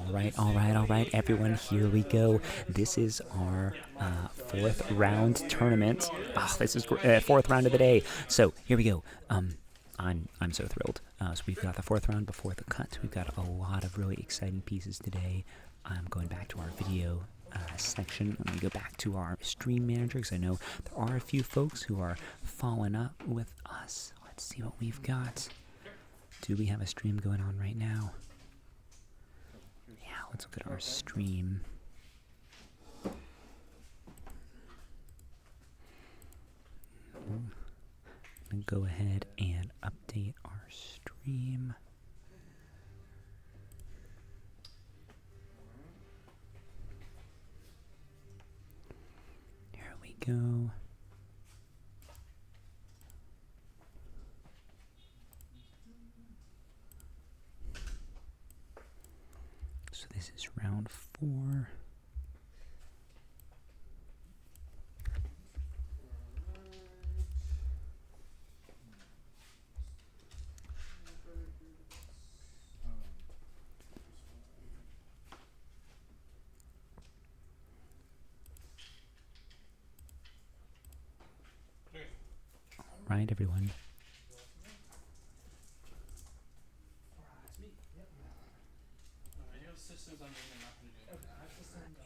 All right, everyone, here we go. This is our fourth round tournament. This is fourth round of the day. So here we go. I'm so thrilled. So we've got the fourth round before the cut. We've got a lot of really exciting pieces today. I'm going back to our video section. Let me go back to our stream manager because I know there are a few folks who are following up with us. Let's see what we've got. Do we have a stream going on right now? Yeah, let's look at our stream. I'm going to go ahead and update our stream. Here we go. So this is round 4. All right, everyone.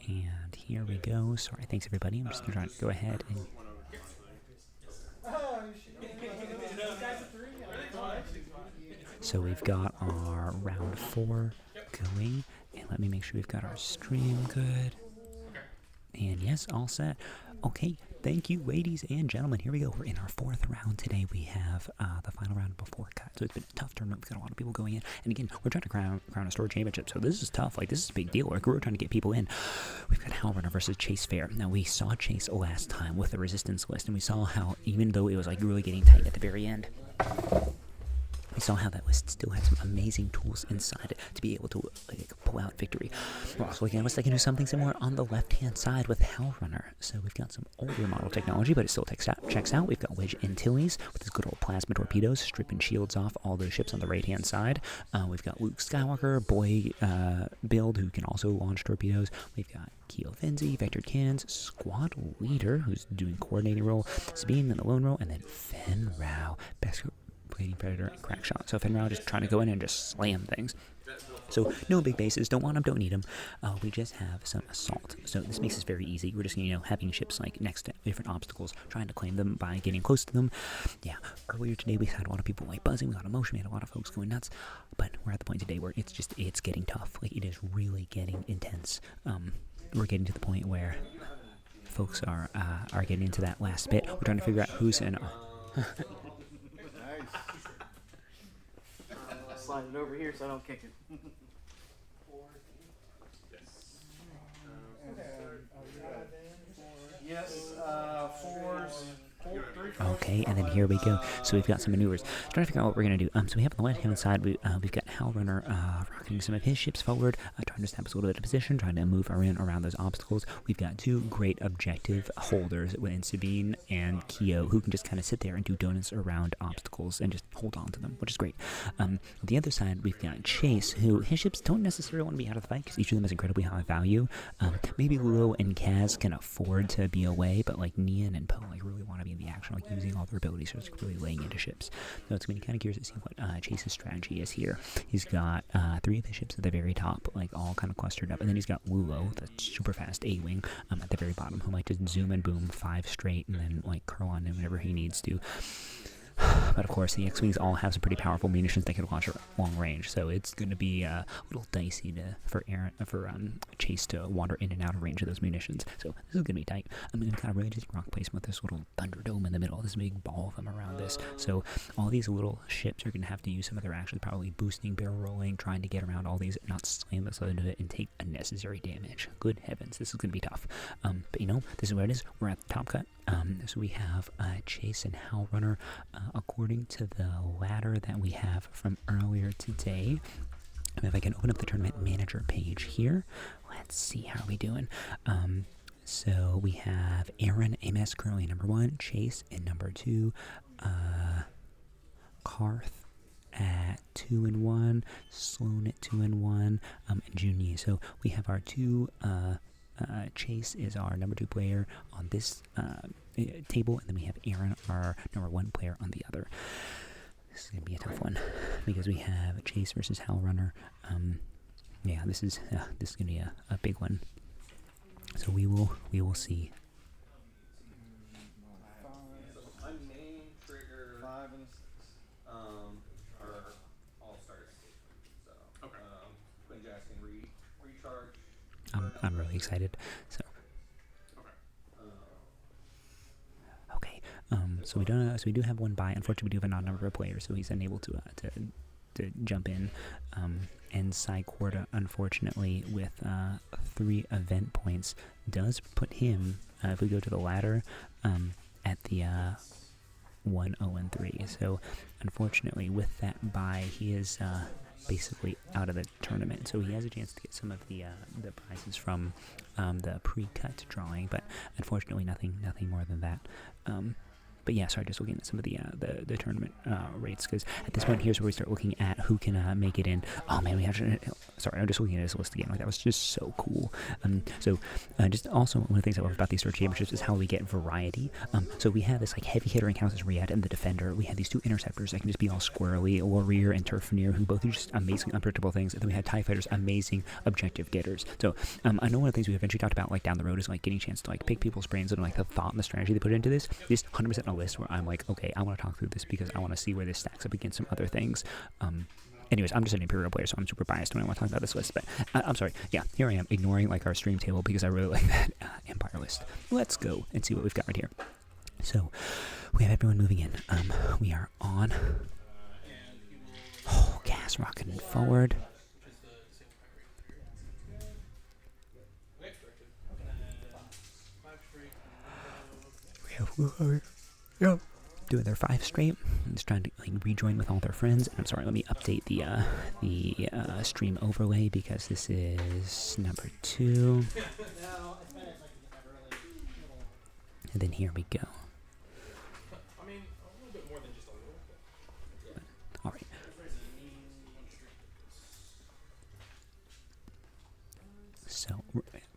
And here we go. Sorry, thanks everybody. I'm just trying to go ahead and... So we've got our round 4 going. And let me make sure we've got our stream good. And yes, all set. Okay, thank you, ladies and gentlemen. Here we go. We're in our 4th round today. We have the final round before cut. So it's been a tough tournament. We've got a lot of people going in. And again, we're trying to crown a store championship. So this is tough. Like, this is a big deal. Like, we're trying to get people in. We've got howlrunner versus Chase Fair. Now, we saw Chase last time with the resistance list. And we saw how, even though it was like really getting tight at the very end, we saw how that list still had some amazing tools inside it to be able to pull out victory. We're also looking at us, they can do something similar on the left-hand side with howlrunner. So we've got some older model technology, but it still checks out. We've got Wedge Antilles with his good old plasma torpedoes, stripping shields off all those ships on the right-hand side. We've got Luke Skywalker, boy build, who can also launch torpedoes. We've got Keo Fenzi, vectored cannons, squad leader, who's doing coordinating role, Sabine in the lone role, and then Fen Rao, best Blading Predator and Crack Shot. So Fen Rao just trying to go in and just slam things. So no big bases, don't want them, don't need them. We just have some assault. So this makes this very easy. We're just, having ships like next to different obstacles, trying to claim them by getting close to them. Yeah, earlier today we had a lot of people like buzzing, we got emotion, we had a lot of folks going nuts. But we're at the point today where it's getting tough. Like, it is really getting intense. We're getting to the point where folks are getting into that last bit. We're trying to figure out who's in our... Slide it over here so I don't kick it. Yes, 4s. Okay, and then here we go. So we've got some maneuvers. Trying to figure out what we're going to do. So we have on the left-hand side, we've got howlrunner rocketing some of his ships forward, trying to establish a little bit of position, trying to move around those obstacles. We've got 2 great objective holders in Sabine and Keo, who can just kind of sit there and do donuts around obstacles and just hold on to them, which is great. On the other side, we've got Chase, who his ships don't necessarily want to be out of the fight because each of them is incredibly high value. Maybe Luo and Kaz can afford to be away, but like Nian and Poe really want to be in the action, like using all their abilities, so it's really laying into ships. So it's going to be kind of curious to see what Chase's strategy is here. He's got 3 of the ships at the very top, like all kind of clustered up, and then he's got Lulo, the super fast A-wing, at the very bottom, who might just zoom and boom 5 straight and then like curl on him whenever he needs to. But of course, the X-Wings all have some pretty powerful munitions that can launch at long range, so it's going to be a little dicey for Chase to wander in and out of range of those munitions. So this is going to be tight. I'm going to kind of really just rock placement with this little Thunderdome in the middle, this big ball of them around this. So all these little ships are going to have to use some of their actions, probably boosting, barrel rolling, trying to get around all these, not slam this into it and take unnecessary damage. Good heavens, this is going to be tough. But this is where it is. We're at the top cut. So we have Chase and howlrunner. According to the ladder that we have from earlier today, if I can open up the tournament manager page here, let's see how are we doing. So we have Aaron MS currently number 1, Chase in number 2, Karth at 2-1, Sloan at 2-1, and Junie. So we have our two. Chase is our number 2 player on this table, and then we have Aaron, our number 1 player, on the other. This is gonna be a tough one because we have Chase versus howlrunner. Yeah, this is gonna be a big one. So we will see. Unnamed trigger 5 and 6 are all stars. So Quinn Jackson recharge. I'm really excited. So okay. So we do have one buy. Unfortunately, we do have an odd number of players, so he's unable to jump in. And Psycorda, unfortunately, with 3 event points, does put him, if we go to the ladder, at the 1-0-3. So, unfortunately, with that buy, he is basically out of the tournament. So he has a chance to get some of the prizes from the pre-cut drawing, but unfortunately, nothing more than that. But yeah, sorry, just looking at some of the tournament rates, because at this point, here's where we start looking at who can make it in. Oh man, we have to. Sorry, I'm just looking at this list again. Like, that was just so cool. So just also one of the things I love about these Search Championships is how we get variety. So we have this like heavy hitter encounters Riyadh and the defender. We have these 2 interceptors that can just be all squirrely, Warrior and Turfneer, who both do just amazing unpredictable things. And then we have TIE Fighters, amazing objective getters. So I know one of the things we eventually talked about like down the road is like getting a chance to like pick people's brains and like the thought and the strategy they put into this. This 100% a list where I'm like, okay, I want to talk through this because I want to see where this stacks up against some other things. Anyways, I'm just an Imperial player, so I'm super biased when I want to talk about this list. But I'm sorry. Yeah, here I am ignoring like our stream table because I really like that Empire list. Let's go and see what we've got right here. So we have everyone moving in. We are on. Oh, gas rocketing forward. Yep. Doing their 5 straight. I'm just trying to like rejoin with all their friends. I'm sorry, let me update the stream overlay because this is number 2. And then here we go. All right. So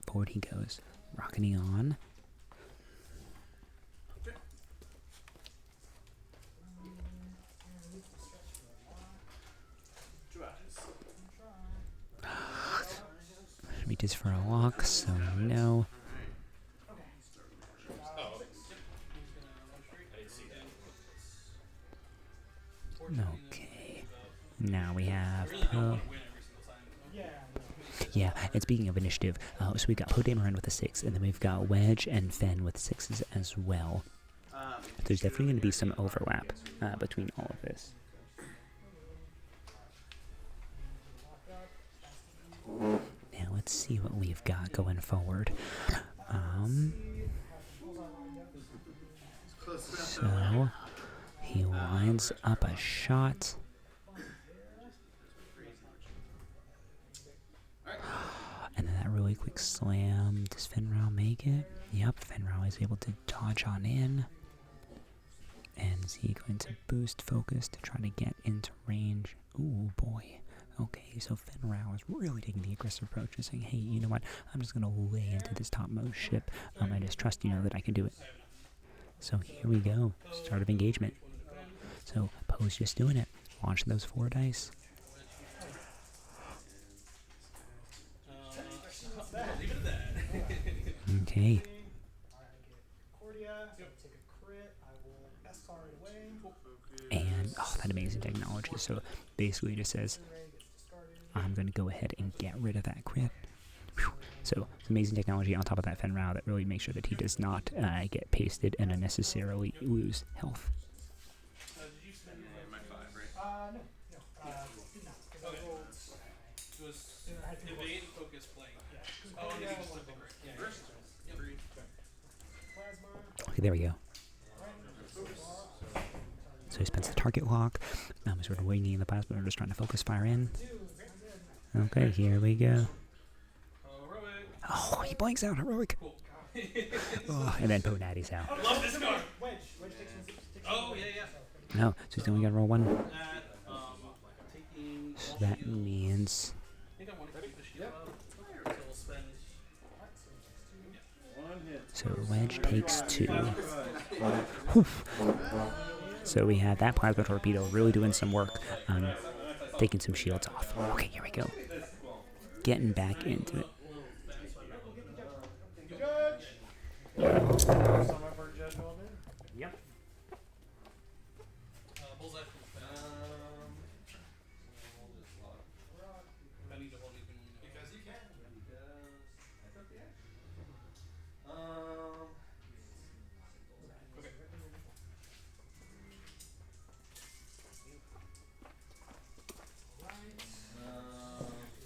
forward he goes, rocketing on. Reaches for a lock, so no. Okay. Now we have Poe. Yeah, and speaking of initiative, so we've got Poe Dameron with a 6, and then we've got Wedge and Fen with 6s as well. There's definitely going to be some overlap between all of this. Now let's see what we've got going forward. So he lines up a shot. And then that really quick slam. Does Fenrau make it? Yep, Fenrau is able to dodge on in. And is he going to boost focus to try to get into range? Ooh, boy. Okay, so Fenrau is really taking the aggressive approach and saying, hey, you know what? I'm just going to lay into this topmost ship. I just trust you know that I can do it. So here we go. Start of engagement. So Poe's just doing it. Launch those 4 dice. Okay. And, oh, that amazing technology. So basically it just says, I'm going to go ahead and get rid of that crit. Whew. So it's amazing technology on top of that Fenrau that really makes sure that he does not get pasted and unnecessarily lose health. Okay, there we go. So he spends the target lock. Sort of waiting in the plasma. We're just trying to focus fire in. Okay, here we go. Oh, he blanks out. Heroic. Oh, and then Poe Natty's out. I love this card. Oh, yeah. No, so he's only got to roll 1. So that means I think I want to keep the shield up. So we'll spend. One hit. so wedge takes 2. Oof. So we have that plasma torpedo really doing some work, taking some shields off. Okay, here we go. Getting back into it. Judge! Some of our judge all day. Yep. Bullseye from the fence. We'll just lock. I need to hold even because you can. He does. I took the action.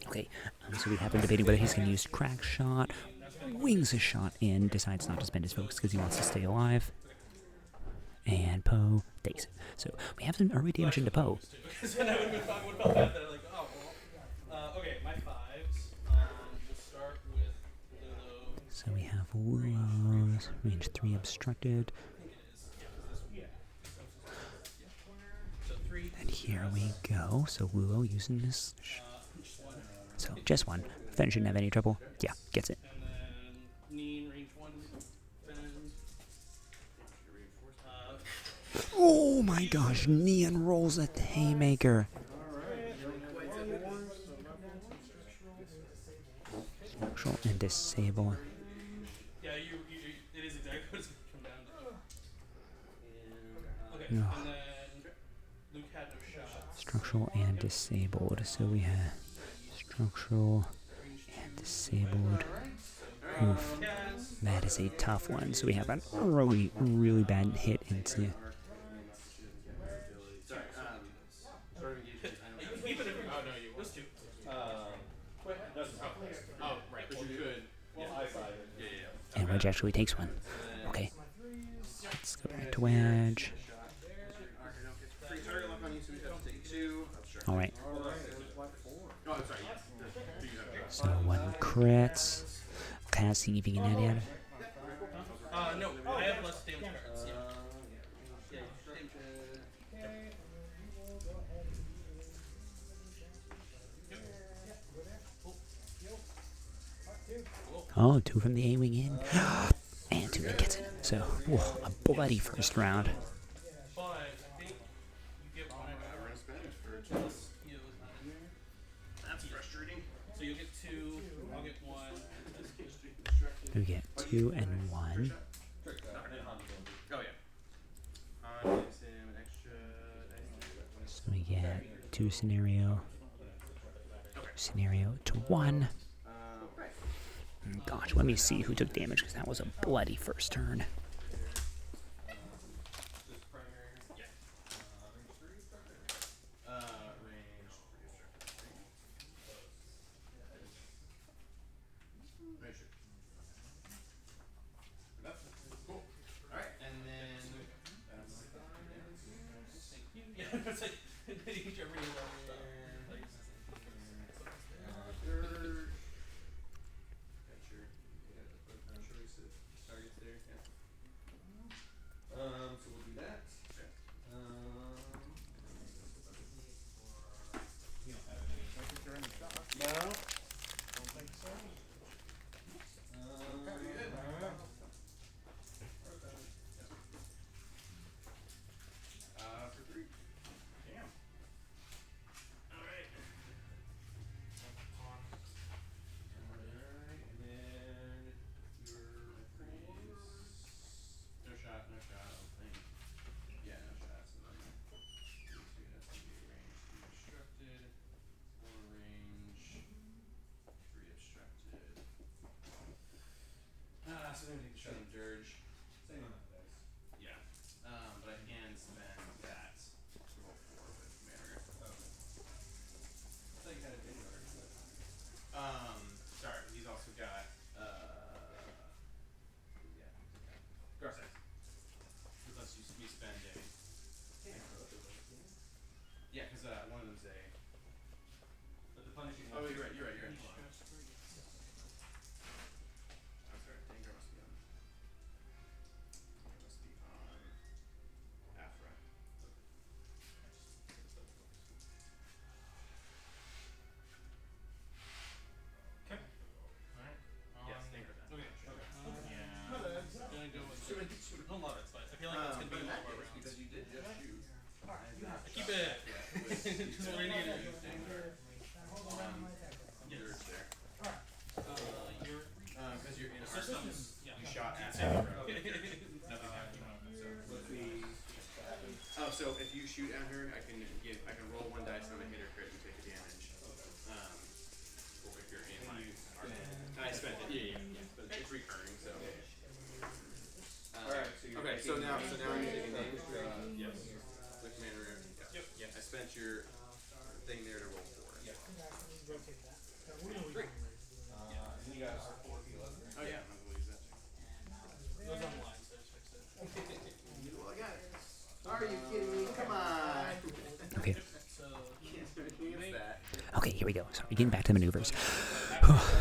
Okay. Okay, so we have been debating whether he's going to use crack shot, wings a shot in, decides not to spend his focus because he wants to stay alive. And Poe takes it. So we have some early damage into Poe. Because then I would have been fine. What about that? They're like, oh, well. Okay, my 5s. We'll start with Lulu. So we have Willows, range 3 obstructed. I think it is. Yeah, this one. Yeah. So 3. And here we go. So Willow using this. Just 1. So just 1. Then shouldn't have any trouble. Yeah, gets it. And then Neen, range 1. Fend. Oh my gosh, Neon rolls a haymaker. Structural and disable. Yeah, it is exactly what it's going to come down to. Okay, No. and then Luke had no shots. Structural and disabled. So we have structural and disabled. Oof. That is a tough one. So we have a really, really bad hit into. Keep it if you. Oh, no, you. Those 2. Oh, right. Well, good. And Wedge actually takes 1. Okay. Let's go back to Wedge. Alright. So 1 crits. Okay, see if you can add it. No, I have less damage cards. Yeah. Oh, 2 from the A-Wing in. And 2 in gets it. So, whoa, a bloody first round. But I think you get 1 plus he was not in there. That's frustrating. So you'll get 2, I'll get 1. We get 2 and 1. Oh yeah. Gives him an extra dice. So we get 2 scenario. Scenario to 1. Gosh, let me see who took damage because that was a bloody first turn. This primary. Yeah. Range 3. Range 3. Right, sure. Cool. Alright, and then thank you. Yeah, it's like each every third. Targets there, yeah. So we'll do that. You don't have any. No? Don't think so. For 3. Damn. Alright. Alright, and then your freeze. No shot, I don't think. Yeah, no shots. And then that's gonna be range 3 obstructed. 4 range 3 obstructed. So then we take a shot of Dirge. Same on that dice. Yeah. But I can spend that to roll 4 with Commander. I thought you had a video already. Sorry, he's also got yeah. Garcex. Unless you spend a yeah, because one of them's a but the punishing Oh, one- you're right. I'm sorry, Danger must be on. Just radiant or anything. Yours there. You're Because you're in our systems. zones, Yeah. you shot at Same. me. Nothing happened. So. Oh, so if you shoot at her, I can roll one dice on a hit or crit and take a damage. Or if you're in my I spent it. Yeah. But it's recurring, so. Alright, so okay, so now you're taking damage. Yes. With mana. Yep. Yeah. I spent your thing there to roll 4. Yeah. 3. And you guys are 4 healers. Oh yeah, I'm gonna use that too. It was on the line, so I just fixed it. Well, I got it. Are you kidding me? Come on. Okay. So Against that. Okay, here we go. Sorry, getting back to the maneuvers.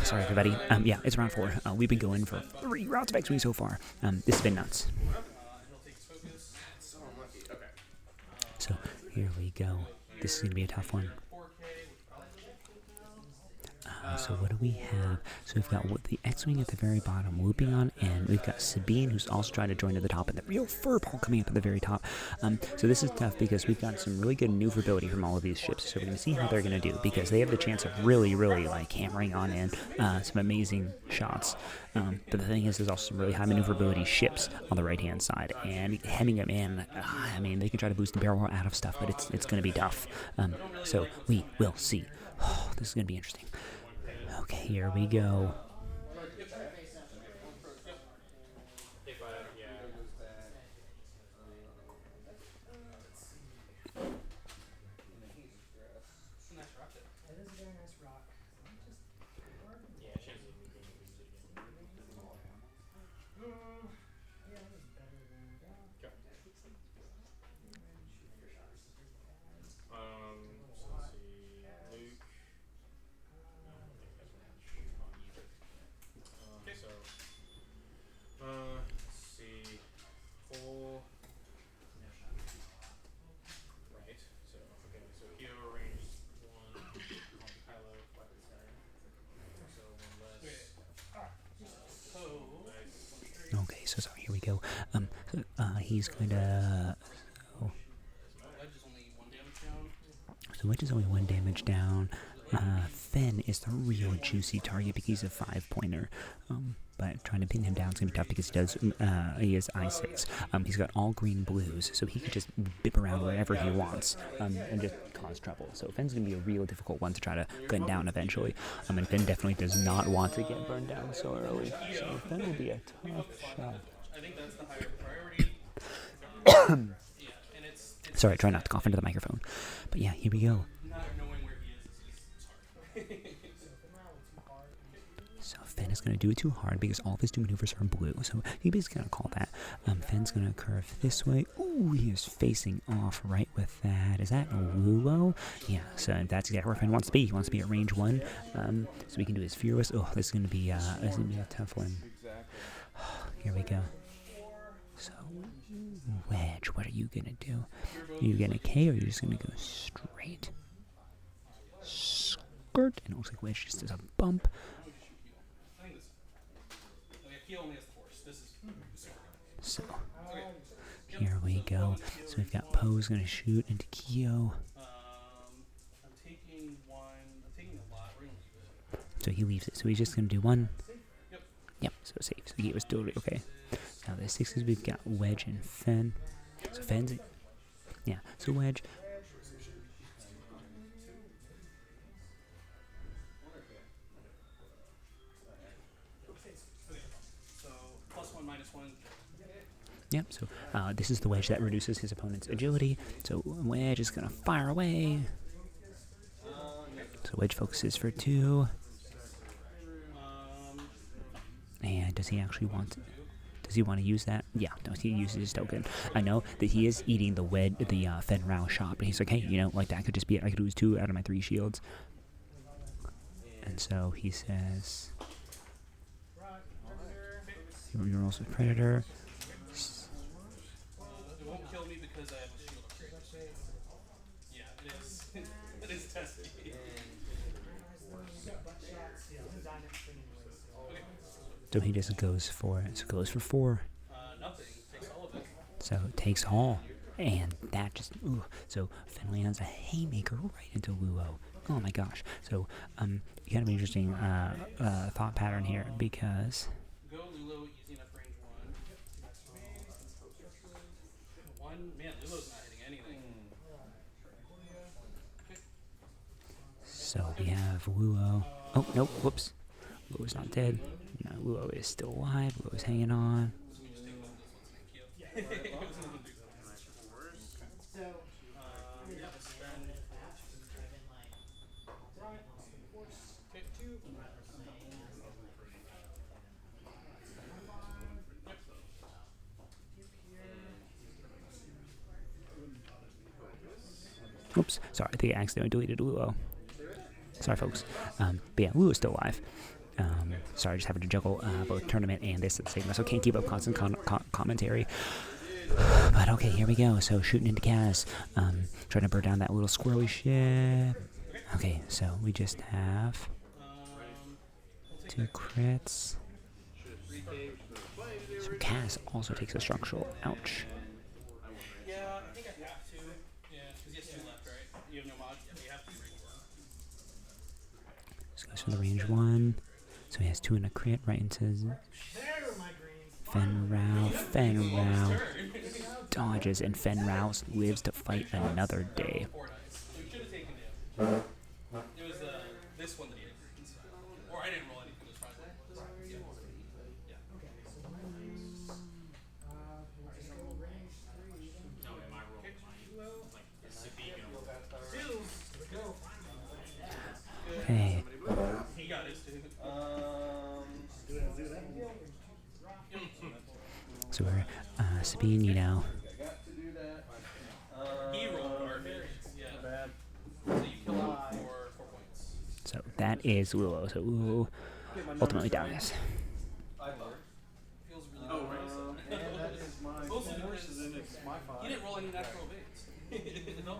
Sorry, everybody. Yeah, it's round 4. We've been going for 3 rounds of X-Wing so far. This has been nuts. he'll take his focus. So unlucky. Okay. So, here we go. This is going to be a tough one. 4K, which probably So what do we have? So we've got the X-Wing at the very bottom looping on, and we've got Sabine who's also trying to join to the top, and the real furball coming up at the very top. So this is tough because we've got some really good maneuverability from all of these ships. So we're going to see how they're going to do, because they have the chance of really like hammering on in some amazing shots. But the thing is, there's also some really high maneuverability ships on the right-hand side, and heading them in, I mean, they can try to boost the barrel roll out of stuff, but it's going to be tough. So we will see. Oh, this is going to be interesting. Okay, here we go. It's a nice rocket. It is a very nice rock. Yeah, chances of me being able to use it again. Yeah, it was better than that. So let's see. Luke. Let's see. Cole. Right. So okay. So Kyo range 1. Kylo 5. So 1 less. Nice. Okay, so sorry, here we go. He's going to... Wedge is only 1 damage down. So Wedge is only 1 damage down. Fenn is the real juicy target because he's a 5-pointer. But trying to pin him down is going to be tough because he is I6. He's got all green blues, so he can just bip around wherever he wants and just cause trouble. So Fenn's going to be a real difficult one to try to gun down eventually. And Fenn definitely does not want to get burned down so early. So Fenn will be a tough shot. I think that's the higher priority. Yeah, and it's Sorry, try not to cough into the microphone. But yeah, here we go. not knowing where he is hard. So Fenn is going to do it too hard because all of his 2 maneuvers are blue. So he basically going to call that. Fenn's going to curve this way. Ooh, he is facing off right with that. Is that a Lulo? Yeah, so that's exactly where Fenn wants to be. He wants to be at range 1. So he can do his Fearless. Oh, this is going to be a tough one. Here we go. So, Wedge, what are you going to do? Are you going to K or are you just going to go straight? Skirt. And it looks like Wedge just does a bump. I think this. Okay, he only has the force. This is super good. So, here we go. So we've got Poe's going to shoot into Kyo. I'm taking one. I'm taking a lot. We're gonna leave it. So he leaves it. So he's just going to do 1. Yep. Yep, so safe. So he was still okay. Now the 6s, we've got Wedge and Fenn. So Fenn's... Yeah, so Wedge... So +1, -1. Yep, so this is the Wedge that reduces his opponent's agility. So Wedge is going to fire away. So Wedge focuses for 2. And does he actually want... Does he want to use that? Yeah, no, he uses his token. I know that he is eating the Fenn Rao shot, but he's like, hey, you know, like that could just be it. I could lose 2 out of my 3 shields. And so he says... You're also Predator. It won't kill me because I have a shield upgrade. Yeah, it is. It is testy. So he just goes for it. So goes for 4. Nothing. Takes all of it. So it takes all. And that just, ooh. So Fen lands a haymaker right into Luo. Oh my gosh. So, you got an interesting thought pattern here because Go Lulo, easy enough range one. Yep, that's me. One, man, Lulo's not hitting anything. so we have Luo. Oh nope, whoops. Luo's not dead. No, Luo is still alive. Luo is hanging on. So we just take this one, thank you. Yeah. It wasn't gonna do that. Nice Force. So, Yeah, the spend. right, spin force. Okay. Two. Oops, sorry, I think I accidentally deleted Luo. Sorry, folks. But yeah, Luo's still alive. Sorry, just having to juggle both tournament and this at the same time, so can't keep up constant commentary. But okay, here we go. So shooting into Kaz, trying to burn down that little squirrely ship. Okay, so we just have two crits. So Kaz also takes a structural. Ouch. Yeah, I think I have to. Yeah, because he has two left, right? You have no mods? Yeah, you have to range one. This goes for the range one. So he has two and a crit right into There are my greens. Fenrau dodges, and Fenrau lives to fight another day. Four dice. So you should have taken damage. It was this one that he had greens. Or I didn't roll anything, it was probably this one. Yeah. Yeah. Okay, so my greens, we'll just go range 3 then. No, am I rolling mine? Like, Sabine, Two. Go, finally. Okay, He got his too. so we're Sabine, you know. Got to do that. He rolled garbage. Yeah. So you kill him for 4 points. So that is Luo. So Luo ultimately dies. Feels really Oh, good. right. And that is my Mostly force, because and then it's my You 5. didn't roll any natural evades. No.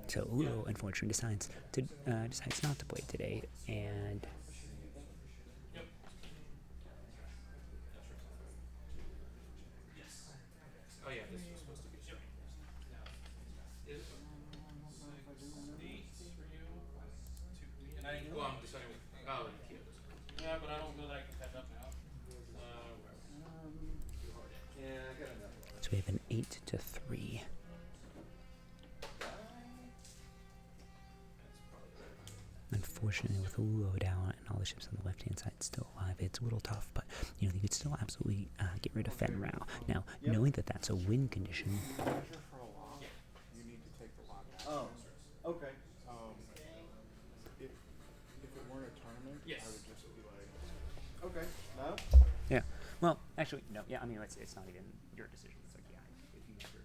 So Luo unfortunately decides not to play today, and Yep. Oh yeah, this was supposed to be straight. Is 6, 8 for you. 2. And I Well, I'm deciding with, oh, Keo does. yeah, but I don't know that I can catch up now. so we have an 8-3. Unfortunately, with Luo down and all the ships on the left-hand side still alive, it's a little tough. But you could still absolutely get rid of Fenrau. Now, knowing that that's a win condition, Measure for a lock, you need to take the lock out. Oh, okay. If it weren't a tournament, Yes. I would just be like, Okay. No? yeah. Well, actually, no. Yeah, I mean, it's not even your decision. It's like, yeah, if you have the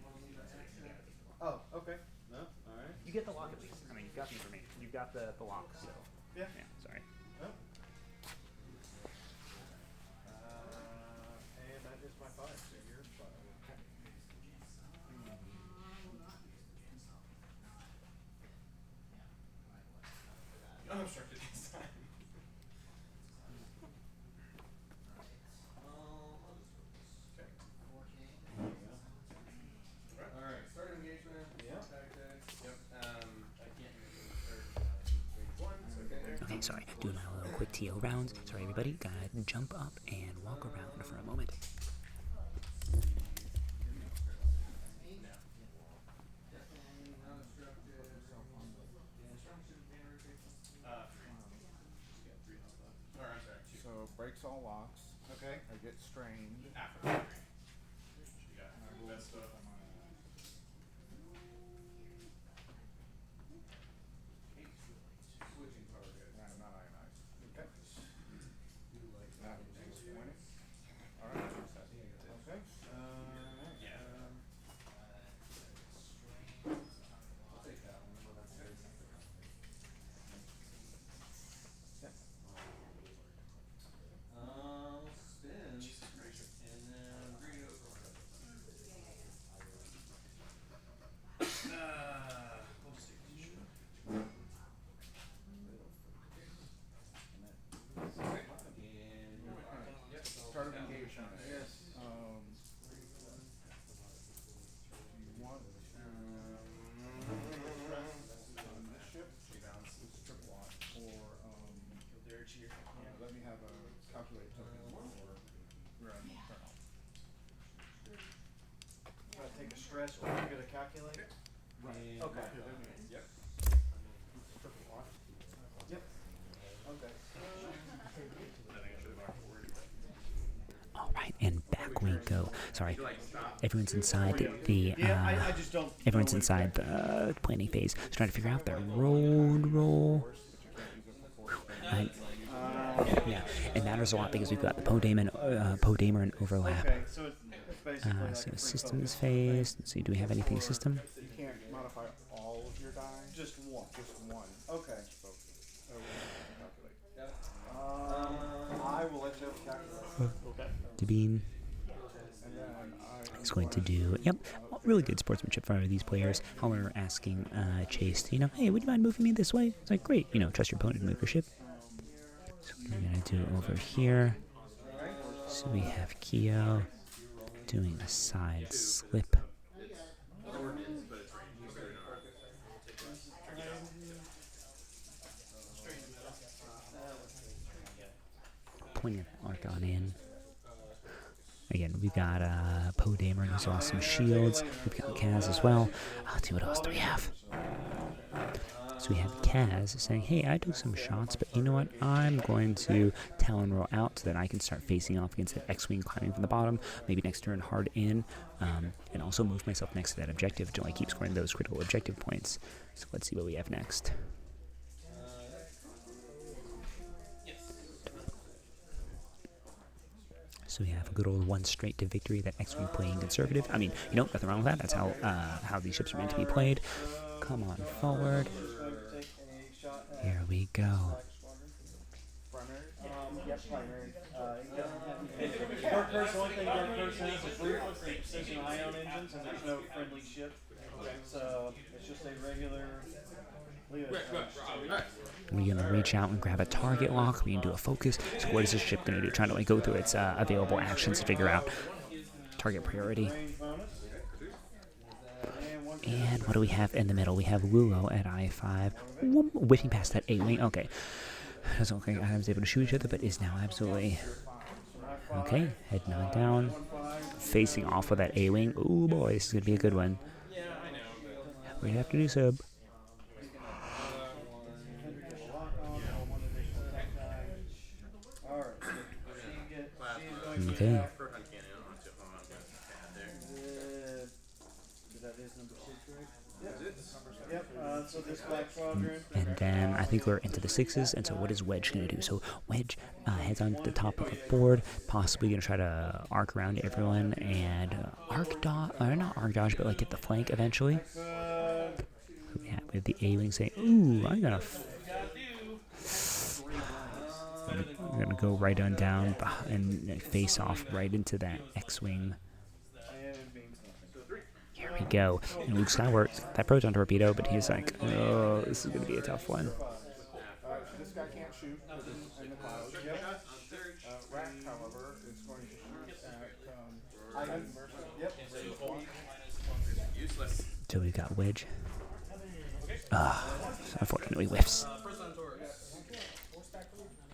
ability to say you gotta take the lock. Oh, okay. No? Alright. You get the lock at least. I mean, you've got the information. You've got the lock. So Yeah. yeah. Sorry. No? And that is my 5, so you're 5. Unobstructed this time. Alright, start engagement. Yep. Tactics. Yep. I can't use it. Range 1, so get there. Okay, sorry. Doing my little quick TO rounds. Sorry, everybody. Gotta jump up and walk around for a moment. Or I'm sorry, 2. so breaks all locks. Okay. I get strained. After the range. You got And I roll that stuff. on my Switching target. not ionized. Okay. That was 20. Alright. Okay. Yeah. I'll take that one. Spin. And then read it over. have a calculate token for turn off. Try to take a stress or you get a calculator. Right. Okay. Yep. Yep. Okay. All right, and back we go. Sorry, everyone's inside the. Yeah, I just don't. Everyone's inside the planning phase, just trying to figure out their roll. Yeah, it matters a lot because we've got the Podamer and overlap. Okay, so it's basically So like systems phase. Let's see, do we have anything system? You can't modify all of your die. just one. Just one. Okay. So, calculate. I will let you have a calculator. Okay. Devine And then is going to do, yep, really good sportsmanship for these players. However, asking Chase, hey, would you mind moving me this way? It's like, great, trust your opponent to move your ship. So we're going to do over here. So we have Kyo doing a side slip. Pointing Archon in. Again, we've got Poe Dameron who's lost some shields. We've got Kaz as well. Let's see, what else do we have? So we have Kaz saying, hey, I took some shots, but you know what? I'm going to Talon roll out so that I can start facing off against that X-Wing climbing from the bottom. Maybe next turn hard in. And also move myself next to that objective until I keep scoring those critical objective points. So let's see what we have next. So we have a good old one straight to victory, that X-Wing playing conservative. I mean, nothing wrong with that. That's how these ships are meant to be played. Come on forward. Here we go. Primary? Yep, primary. Per person, one thing per person is a group of precision ion engines, and there's no friendly ship. So it's just a regular Leo. We're going to reach out and grab a target lock. We can do a focus. So what is this ship going to do? Trying to go through its available actions to figure out target priority. And what do we have in the middle? We have Lulo at I-5. Whipping past that A-wing. Okay. That's okay. I was able to shoot each other, but is now absolutely... Okay. Head nod down. Facing off with that A-wing. Ooh, boy. This is going to be a good one. We have to do sub. Okay. So this black quadrant. And then I think we're into the sixes. And so what is Wedge going to do? So Wedge heads on the top of the board, possibly going to try to arc around everyone and arc dodge, or not arc dodge, but get the flank eventually. We have the A-wing saying, ooh, I'm going to... I'm going to go right on down and face off right into that X-wing. Here we go. And Luke Skywalker's got that proton torpedo, but he's like, oh, this is going to be a tough one. This guy can't shoot because it's in the clouds. Rack, however, is going to shoot at So we've got Wedge. Unfortunately whiffs.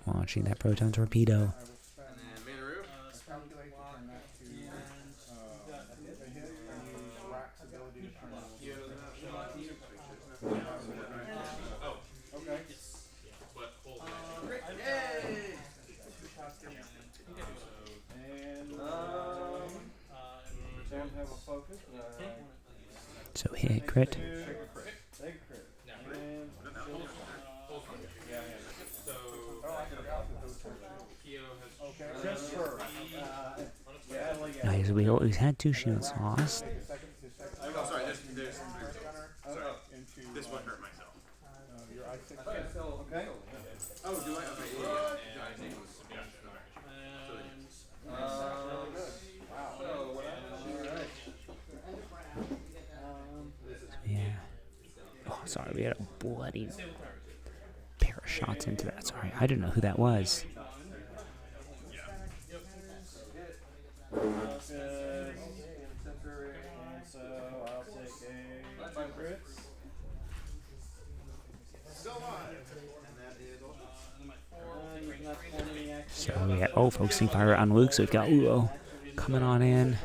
Launching that proton torpedo. So hit crit. Nice. We've had 2 shields lost. Oh, sorry. There's sorry. This one hurt myself. Okay. Oh, do I? Okay, yeah. I think it was Yeah. Oh, sorry. We had a bloody pair of shots into that. Sorry. I didn't know who that was. So I'll take a 2 crits. Still alive. And that is all. You can have 4 mini actions. So we got focusing fire on Luke. So we've got Uo coming on in. And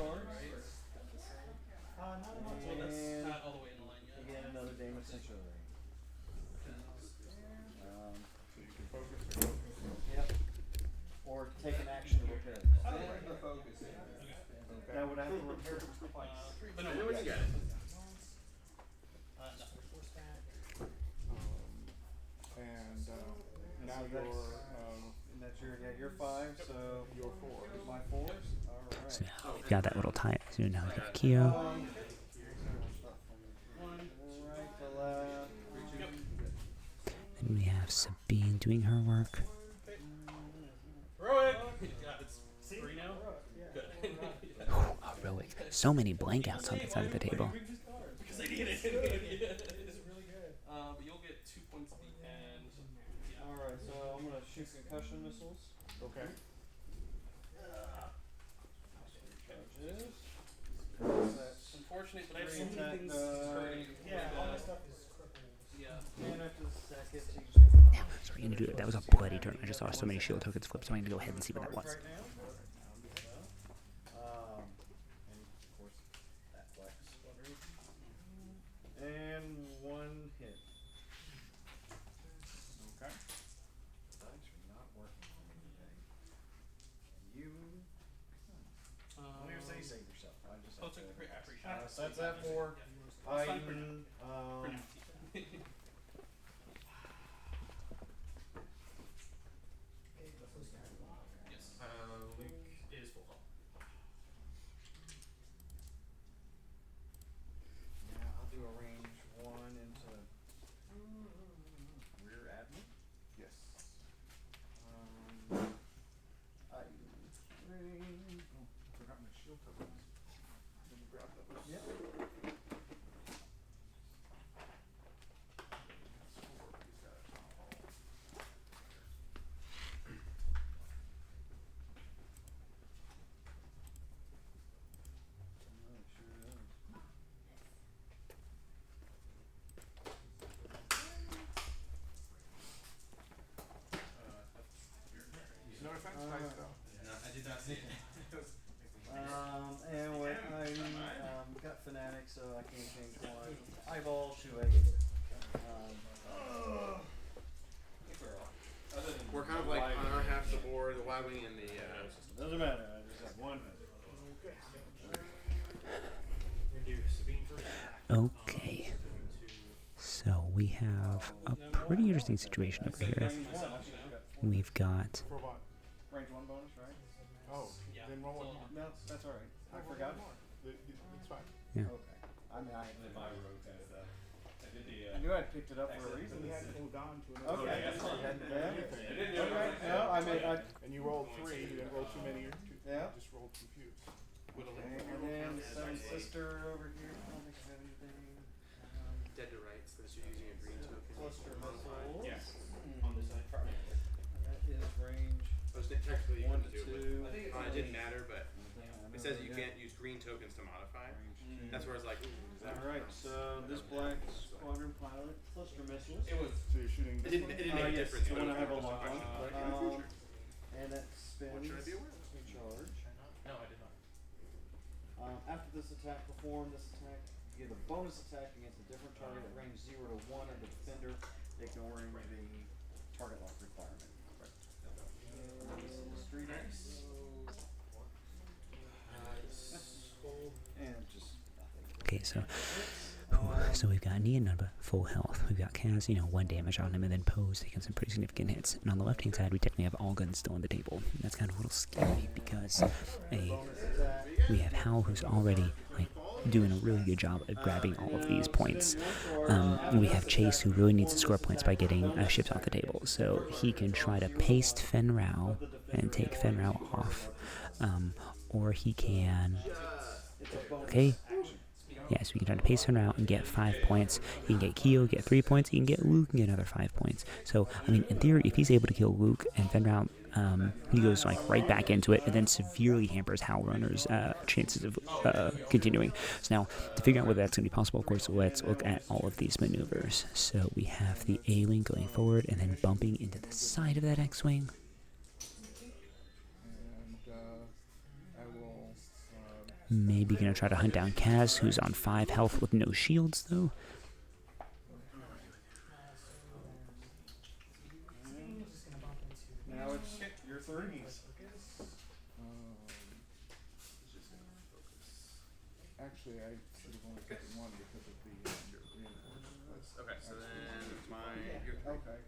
Not all the way in the line yet. again, another damage sanctuary. So you can focus or go. Yep. Or take an action to repair it. That would have to repair it twice. But no, when you get it. No. And now so you're And that's your 5, so you're 4. my 4. Alright. So now we've got that little tie. So now we've got Kyo. Right to left. And we have Sabine doing her work. Heroic! Yeah, it's 3 now? Good. Heroic. So many blankouts on that side of the table. Because I need it. It's really good. But you'll get 2 points at the end. Yeah. Alright, so I'm gonna shoot concussion missiles. Okay. Charges. It's unfortunate, but I have so many Attack things die. hurting. Yeah, all my stuff is crippled. Yeah. And after the second, Now, so we're going to do it. That was a bloody turn. I just saw so many shield tokens flip, so I'm going to go ahead and see what that was. right now. And of course, that black sputter. And 1 hit. Okay. Dice are not working for me today. And you. Don't even say save yourself. I just Oh, have it's to. okay. I appreciate it. So that's that for That's fine for Biden. For now. Yes. Luke is full health. Yeah, I'll do a range 1 into rear admin. Yes. I range. Oh, I forgot my shield tokens. Let me grab those. Yep. He's got a town hall. Sure does. No offense, nice though. No, I did not see it. And what I got Fanatic, so I can't change 1 eyeball to a We're kind of like on our half of the board, the Y-Wing and the doesn't matter, I just have 1 We're gonna do Sabine first. Okay. So we have a pretty interesting situation over here. We've got For what? range 1 bonus, right? Oh, Yeah. then roll 1 more. No, that's alright. I forgot. It's fine. Yeah. Okay. I mean, I knew I'd picked it up for a reason. We hadn't moved on to another. Okay. You hadn't done Yeah. anything. Okay. No, I mean, And you rolled 3, you didn't roll too many, or two, Yeah. you just rolled confused. and then Seven Sister over here. I don't think I have anything. Dead to rights, since you're using a green token. Cluster missiles. Yeah. On this side. And that is range I was technically you 1 couldn't to do 2. it. It didn't matter, but it says that you can't use green tokens to modify. That's where I was like, ooh, is that Alright, so this black squadron pilot cluster missiles. It was. So you're shooting It this didn't. one? It didn't make a Yes, difference. the but one I it have a was just lock on. question, like, in the future. And that spins What should I be aware of? a charge. No, I did not. After this attack, perform this attack. You get a bonus attack against a different target at range 0 to 1 of the defender, ignoring the target lock requirement. Street X. And just nothing. okay. So we've got Nia Nunba full health. We've got Kaz, 1 damage on him, and then Pose taking some pretty significant hits. And on the left hand side, we technically have all guns still on the table. And that's kind of a little scary because we have Hal, who's already doing a really good job at grabbing all of these points. We have Chase, who really needs to score points by getting ships off the table, so he can try to paste Fen Rao and take Fen Rao off, or he can. Okay. Yes, we can try to pace Fen Rao and get 5 points. He can get Kyo, get 3 points. He can get Luke and get another 5 points. So, I mean, in theory, if he's able to kill Luke and Fen Rao, he goes right back into it and then severely hampers howlrunner's chances of continuing. So now, to figure out whether that's going to be possible, of course, let's look at all of these maneuvers. So we have the A-Wing going forward and then bumping into the side of that X-Wing. Maybe gonna try to hunt down Kaz, who's on 5 health with no shields, though. Now it's your threes. Actually, I should have only taken one because of the reinforcements. Okay, so then my Okay.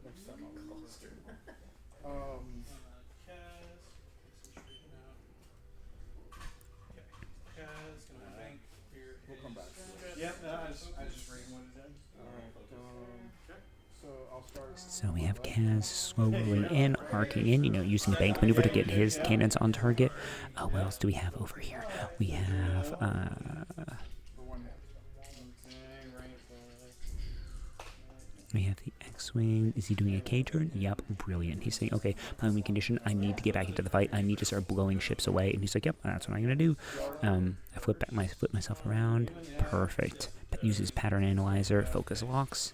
Next time I'll call this. Kaz. Straighten out. Okay. Kaz, gonna bank here. We'll come back to it. Yep, no, I just read what it is. Alright, so I'll start. So we have Kaz slow rolling in, arcing in, using the bank maneuver to get his cannons on target. What else do we have over here? We have, For one hit. Okay, right. we have the X-Wing. Is he doing a K turn? Yep, brilliant. He's saying, okay, plan win condition, I need to get back into the fight. I need to start blowing ships away. And he's like, yep, that's what I'm going to do. I flip myself around. Perfect. Uses pattern analyzer, focus locks.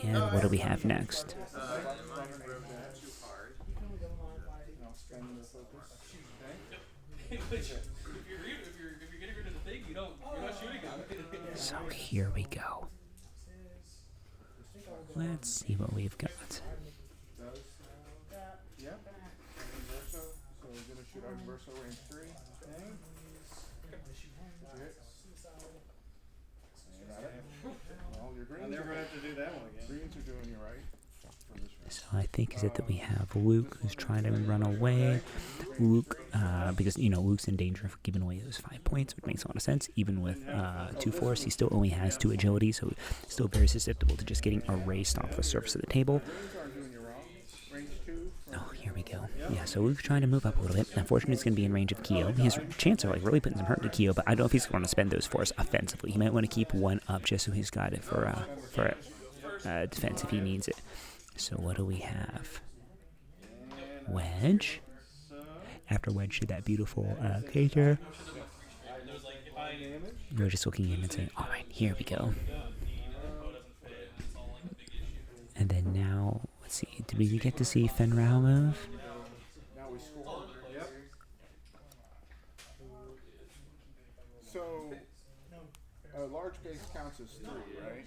And what do we have next? I'll spend the focus. If you're getting rid of the thing, you're not shooting it. So here we go. Let's see what we've got. Does? Yep. Verso. So we're gonna shoot out Verso range 3. Okay. Hits. Got it. Well, your I greens never are, have to do that one again. greens are doing you right for this round. So I think is it that we have Luke who's trying to run away. Luke, because Luke's in danger of giving away those 5 points, which makes a lot of sense. Even with 2 force, he still only has 2 agility, so still very susceptible to just getting erased off the surface of the table. Greens aren't doing you wrong. Range 2 from Oh, here we go. Yeah, so Luke's trying to move up a little bit. Unfortunately, he's going to be in range of Keo. He has a chance of really putting some hurt to Keo, but I don't know if he's going to spend those force offensively. He might want to keep 1 up just so he's got it for defense if he needs it. So what do we have? Wedge. After Wedge did that beautiful cater, we're just looking in and saying, all right, here we go. And then now, let's see, did we get to see Fenrau move? now we score. Yep. So a large base counts as 3, right?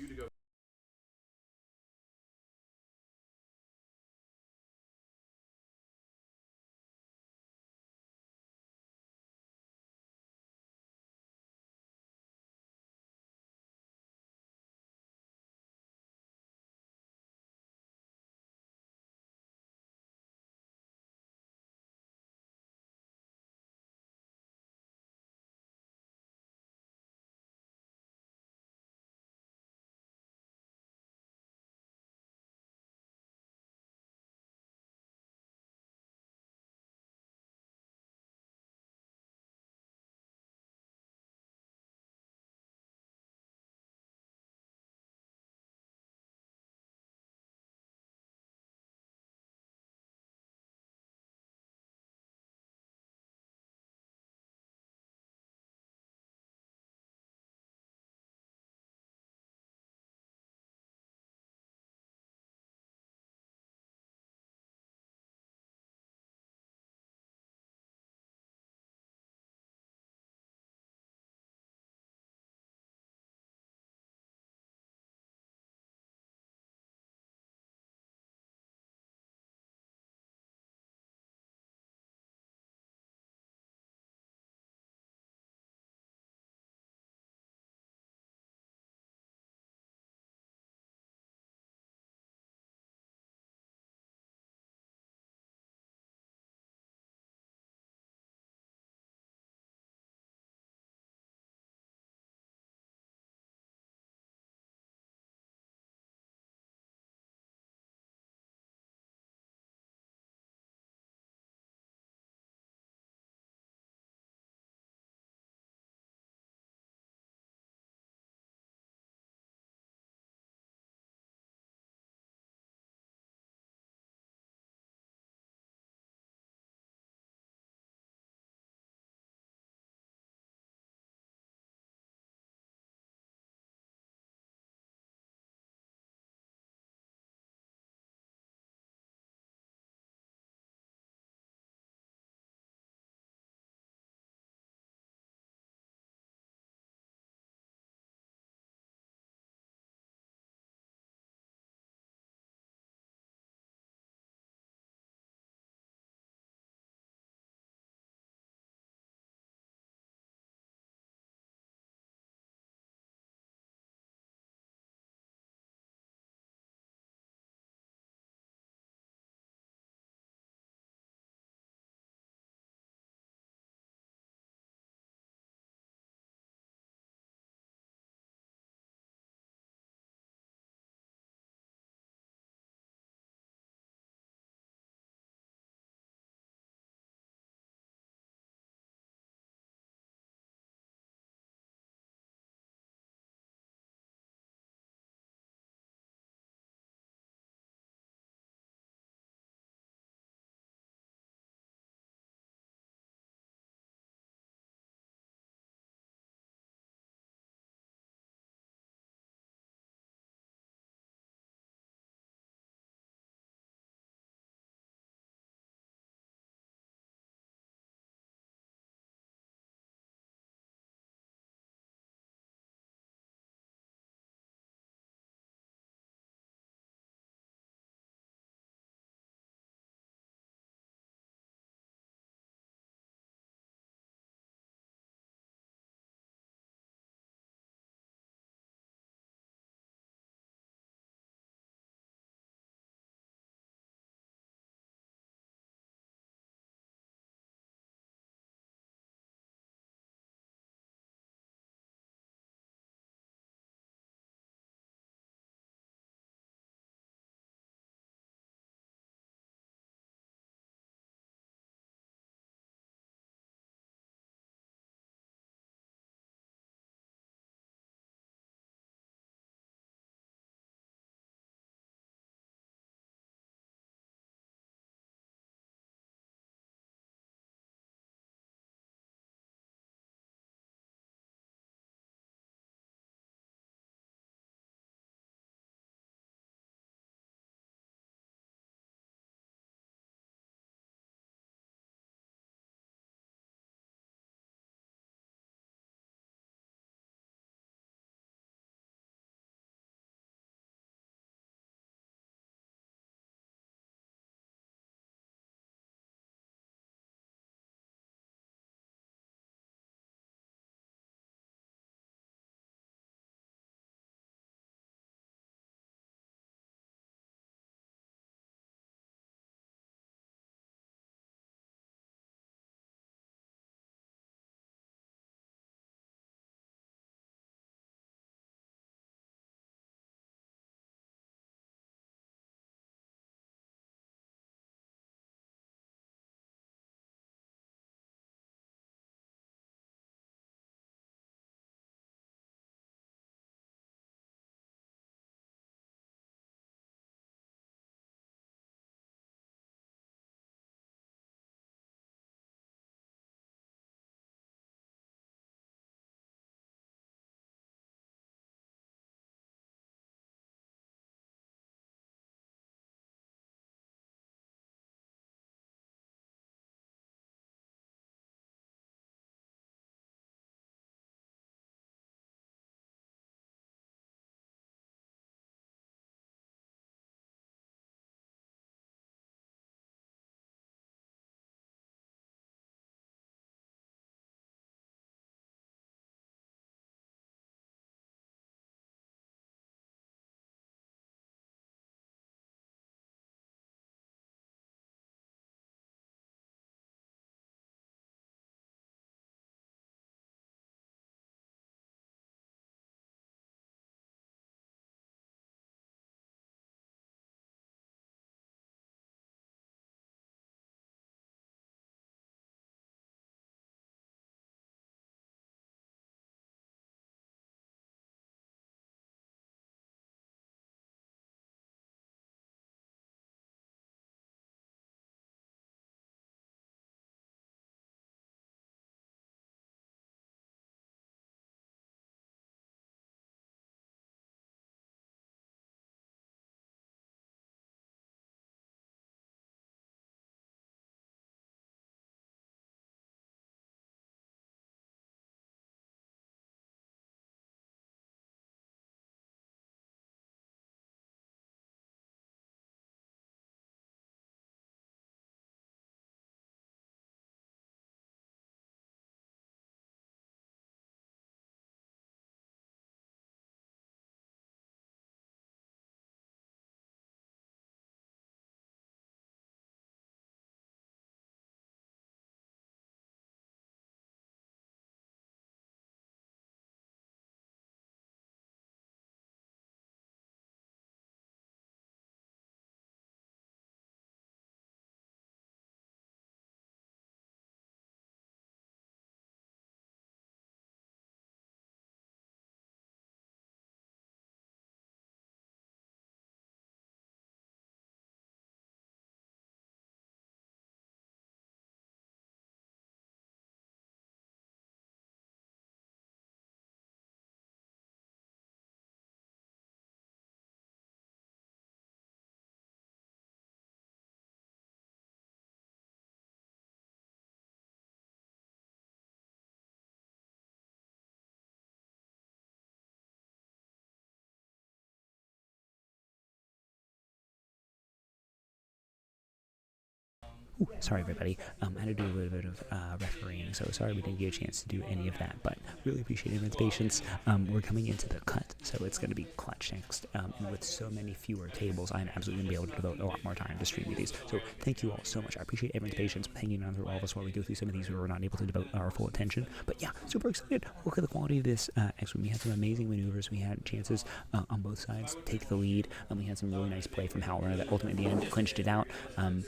Ooh, sorry everybody. I had to do a little bit of refereeing, so sorry we didn't get a chance to do any of that, but really appreciate everyone's patience. We're coming into the cut, so it's going to be clutch next, and with so many fewer tables, I'm absolutely going to be able to devote a lot more time to streaming these. So thank you all so much. I appreciate everyone's patience with hanging on through all of us while we go through some of these where we're not able to devote our full attention. But yeah, super excited. Look at the quality of this X-Wing. We had some amazing maneuvers. We had chances on both sides to take the lead. We had some really nice play from howlrunner that ultimately in the end clinched it out. And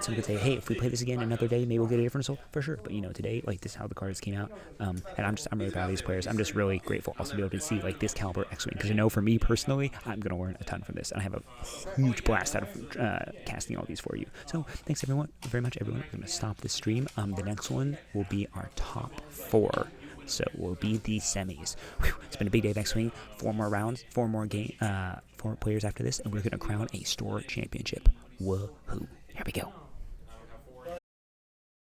some could say, hey, if we play this again another day, maybe we'll get a different result for sure. But today, like, this is how the cards came out. And I'm really proud of these players. I'm just really grateful also to be able to see like this caliber X-Wing, because I know for me personally, I'm gonna learn a ton from this, and I have a huge blast out of casting all these for you. So thanks very much everyone. We're gonna stop this stream. The next one will be our top 4. So we'll be the semis. Whew, it's been a big day of X-Wing. 4 more rounds, 4 more players after this, and we're gonna crown a store championship. Woohoo! Here we go.